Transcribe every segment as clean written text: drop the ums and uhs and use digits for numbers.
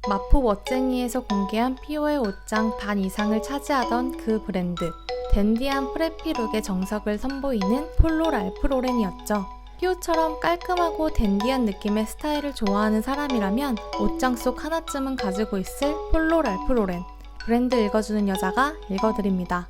마포 멋쟁이에서 공개한 피오의 옷장 반 이상을 차지하던 그 브랜드. 댄디한 프레피 룩의 정석을 선보이는 폴로 랄프 로렌이었죠. 피오처럼 깔끔하고 댄디한 느낌의 스타일을 좋아하는 사람이라면 옷장 속 하나쯤은 가지고 있을 폴로 랄프 로렌. 브랜드 읽어주는 여자가 읽어드립니다.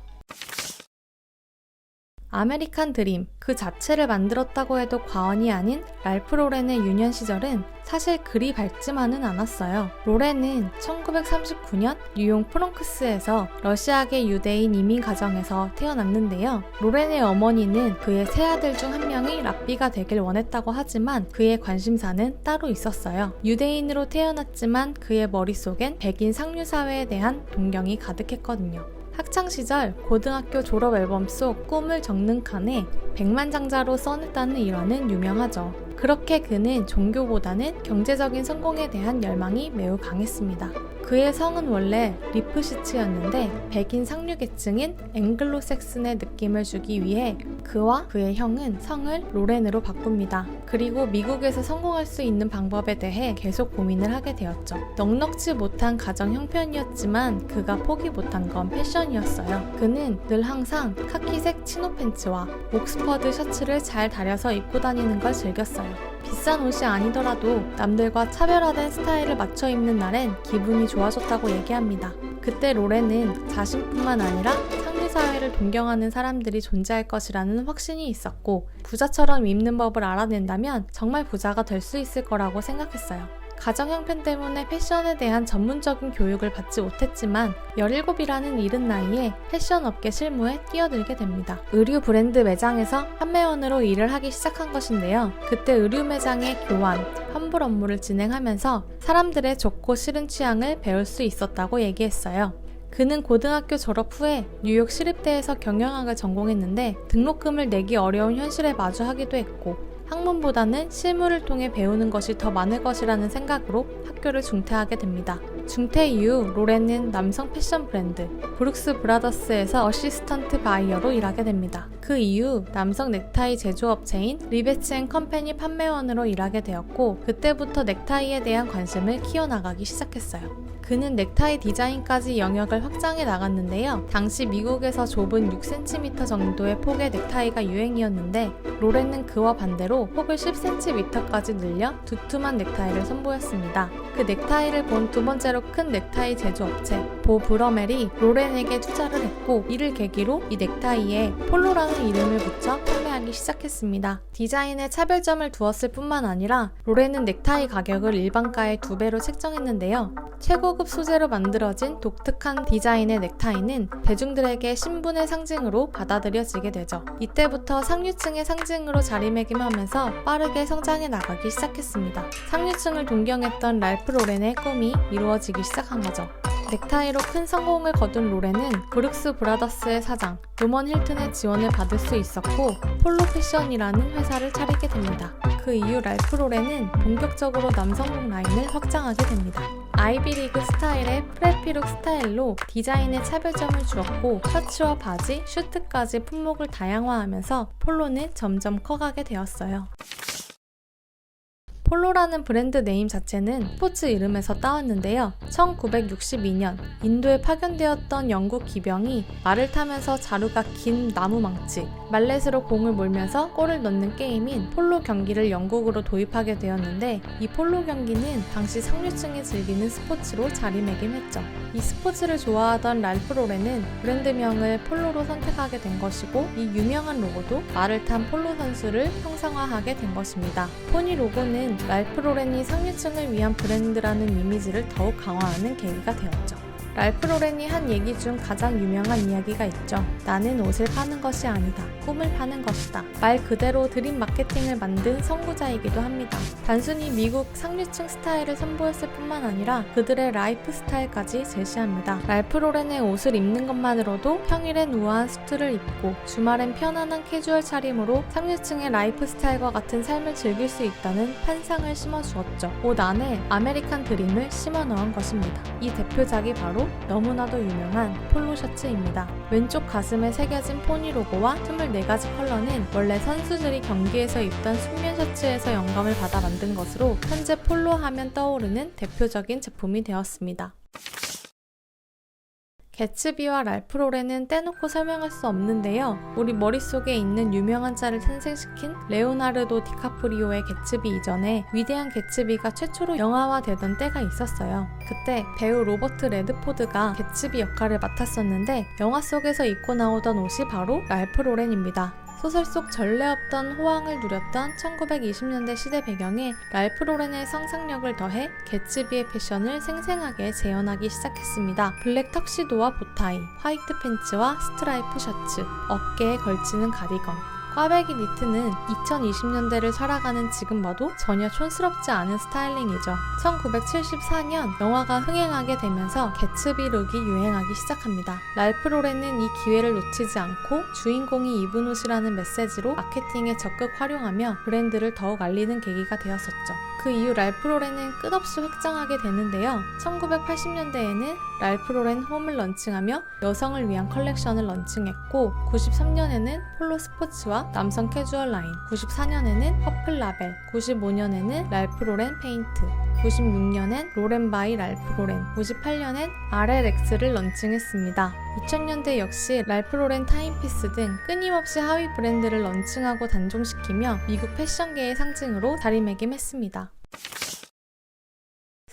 아메리칸 드림 그 자체를 만들었다고 해도 과언이 아닌 랄프 로렌의 유년 시절은 사실 그리 밝지만은 않았어요. 로렌은 1939년 뉴욕 프롱크스에서 러시아계 유대인 이민 가정에서 태어났는데요. 로렌의 어머니는 그의 세 아들 중 한 명이 랍비가 되길 원했다고 하지만 그의 관심사는 따로 있었어요. 유대인으로 태어났지만 그의 머릿속엔 백인 상류 사회에 대한 동경이 가득했거든요. 학창시절 고등학교 졸업 앨범 속 꿈을 적는 칸에 백만장자로 써냈다는 일화는 유명하죠. 그렇게 그는 종교보다는 경제적인 성공에 대한 열망이 매우 강했습니다. 그의 성은 원래 리프시츠였는데 백인 상류계층인 앵글로색슨의 느낌을 주기 위해 그와 그의 형은 성을 로렌으로 바꿉니다. 그리고 미국에서 성공할 수 있는 방법에 대해 계속 고민을 하게 되었죠. 넉넉지 못한 가정 형편이었지만 그가 포기 못한 건 패션이었어요. 그는 늘 항상 카키색 치노 팬츠와 옥스퍼드 셔츠를 잘 다려서 입고 다니는 걸 즐겼어요. 비싼 옷이 아니더라도 남들과 차별화된 스타일을 맞춰 입는 날엔 기분이 좋아졌다고 얘기합니다. 그때 로렌은 자신뿐만 아니라 상류사회를 동경하는 사람들이 존재할 것이라는 확신이 있었고 부자처럼 입는 법을 알아낸다면 정말 부자가 될 수 있을 거라고 생각했어요. 가정 형편 때문에 패션에 대한 전문적인 교육을 받지 못했지만 17이라는 이른 나이에 패션업계 실무에 뛰어들게 됩니다. 의류 브랜드 매장에서 판매원으로 일을 하기 시작한 것인데요. 그때 의류 매장의 교환, 환불 업무를 진행하면서 사람들의 좋고 싫은 취향을 배울 수 있었다고 얘기했어요. 그는 고등학교 졸업 후에 뉴욕 시립대에서 경영학을 전공했는데 등록금을 내기 어려운 현실에 마주하기도 했고 학문보다는 실무를 통해 배우는 것이 더 많을 것이라는 생각으로 학교를 중퇴하게 됩니다. 중퇴 이후 로렌은 남성 패션 브랜드 브룩스 브라더스에서 어시스턴트 바이어로 일하게 됩니다. 그 이후 남성 넥타이 제조업체인 리베츠 앤 컴퍼니 판매원으로 일하게 되었고 그때부터 넥타이에 대한 관심을 키워나가기 시작했어요. 그는 넥타이 디자인까지 영역을 확장해 나갔는데요. 당시 미국에서 좁은 6cm 정도의 폭의 넥타이가 유행이었는데 로렌은 그와 반대로 폭을 10cm까지 늘려 두툼한 넥타이를 선보였습니다. 그 넥타이를 본 두 번째로 큰 넥타이 제조업체 보 브러멜이 로렌에게 투자를 했고 이를 계기로 이 넥타이에 폴로라는 이름을 붙여 판매하기 시작했습니다. 디자인에 차별점을 두었을 뿐만 아니라 로렌은 넥타이 가격을 일반가의 2배로 책정했는데요. 최고급 소재로 만들어진 독특한 디자인의 넥타이는 대중들에게 신분의 상징으로 받아들여지게 되죠. 이때부터 상류층의 상징으로 자리매김하면서 빠르게 성장해 나가기 시작했습니다. 상류층을 동경했던 랄프 로렌의 꿈이 이루어지기 시작한 거죠. 넥타이로 큰 성공을 거둔 로렌은 브룩스 브라더스의 사장 로먼 힐튼의 지원을 받을 수 있었고 폴로 패션이라는 회사를 차리게 됩니다. 그 이후 랄프 로렌은 본격적으로 남성복 라인을 확장하게 됩니다. 아이비리그 스타일의 프레피룩 스타일로 디자인에 차별점을 주었고 셔츠와 바지, 슈트까지 품목을 다양화하면서 폴로는 점점 커가게 되었어요. 폴로라는 브랜드 네임 자체는 스포츠 이름에서 따왔는데요. 1962년 인도에 파견되었던 영국 기병이 말을 타면서 자루가 긴 나무 망치, 말렛으로 공을 몰면서 골을 넣는 게임인 폴로 경기를 영국으로 도입하게 되었는데 이 폴로 경기는 당시 상류층이 즐기는 스포츠로 자리매김했죠. 이 스포츠를 좋아하던 랄프 로렌은 브랜드명을 폴로로 선택하게 된 것이고 이 유명한 로고도 말을 탄 폴로 선수를 형상화하게 된 것입니다. 포니 로고는 랄프 로렌이 상류층을 위한 브랜드라는 이미지를 더욱 강화하는 계기가 되었죠. 랄프 로렌이 한 얘기 중 가장 유명한 이야기가 있죠. 나는 옷을 파는 것이 아니다. 꿈을 파는 것이다. 말 그대로 드림 마케팅을 만든 선구자이기도 합니다. 단순히 미국 상류층 스타일을 선보였을 뿐만 아니라 그들의 라이프 스타일까지 제시합니다. 랄프 로렌의 옷을 입는 것만으로도 평일엔 우아한 수트를 입고 주말엔 편안한 캐주얼 차림으로 상류층의 라이프 스타일과 같은 삶을 즐길 수 있다는 환상을 심어주었죠. 옷 안에 아메리칸 드림을 심어넣은 것입니다. 이 대표작이 바로 셔츠로 너무나도 유명한 폴로 셔츠입니다. 왼쪽 가슴에 새겨진 포니 로고와 24가지 컬러는 원래 선수들이 경기에서 입던 숙면 셔츠에서 영감을 받아 만든 것으로 현재 폴로 하면 떠오르는 대표적인 제품이 되었습니다. 개츠비와 랄프 로렌은 떼놓고 설명할 수 없는데요. 우리 머릿속에 있는 유명한 자를 탄생시킨 레오나르도 디카프리오의 개츠비 이전에 위대한 개츠비가 최초로 영화화되던 때가 있었어요. 그때 배우 로버트 레드포드가 개츠비 역할을 맡았었는데 영화 속에서 입고 나오던 옷이 바로 랄프 로렌입니다. 소설 속 전례 없던 호황을 누렸던 1920년대 시대 배경에 랄프 로렌의 상상력을 더해 개츠비의 패션을 생생하게 재현하기 시작했습니다. 블랙 턱시도와 보타이, 화이트 팬츠와 스트라이프 셔츠, 어깨에 걸치는 가디건, 꽈배기 니트는 2020년대를 살아가는 지금 봐도 전혀 촌스럽지 않은 스타일링이죠. 1974년 영화가 흥행하게 되면서 개츠비 룩이 유행하기 시작합니다. 랄프 로렌은 이 기회를 놓치지 않고 주인공이 입은 옷이라는 메시지로 마케팅에 적극 활용하며 브랜드를 더욱 알리는 계기가 되었었죠. 그 이후 랄프 로렌은 끝없이 획장하게 되는데요. 1980년대에는 랄프 로렌 홈을 런칭하며 여성을 위한 컬렉션을 런칭했고 93년에는 폴로 스포츠와 남성 캐주얼 라인, 94년에는 퍼플 라벨, 95년에는 랄프 로렌 페인트, 96년엔 로렌 바이 랄프 로렌, 98년엔 RLX를 런칭했습니다. 2000년대 역시 랄프 로렌 타임피스 등 끊임없이 하위 브랜드를 런칭하고 단종시키며 미국 패션계의 상징으로 자리매김했습니다.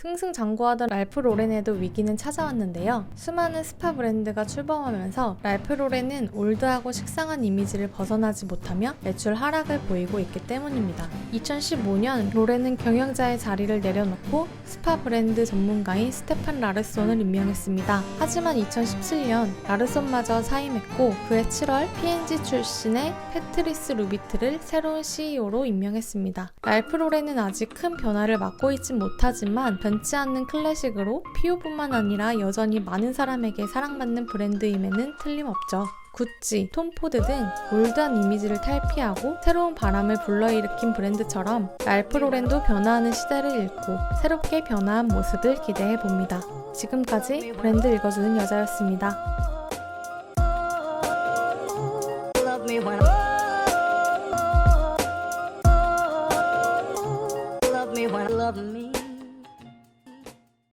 승승장구하던 랄프 로렌에도 위기는 찾아왔는데요. 수많은 스파 브랜드가 출범하면서 랄프 로렌은 올드하고 식상한 이미지를 벗어나지 못하며 매출 하락을 보이고 있기 때문입니다. 2015년 로렌은 경영자의 자리를 내려놓고 스파 브랜드 전문가인 스테판 라르손을 임명했습니다. 하지만 2017년 라르손마저 사임했고 그해 7월 P&G 출신의 패트리스 루비트를 새로운 CEO로 임명했습니다. 랄프 로렌은 아직 큰 변화를 맛고 있진 못하지만 변치 않는 클래식으로 피오뿐만 아니라 여전히 많은 사람에게 사랑받는 브랜드임에는 틀림없죠. 구찌, 톰 포드 등 올드한 이미지를 탈피하고 새로운 바람을 불러일으킨 브랜드처럼 랄프 로렌도 변화하는 시대를 읽고 새롭게 변화한 모습을 기대해봅니다. 지금까지 브랜드 읽어주는 여자였습니다. Love me.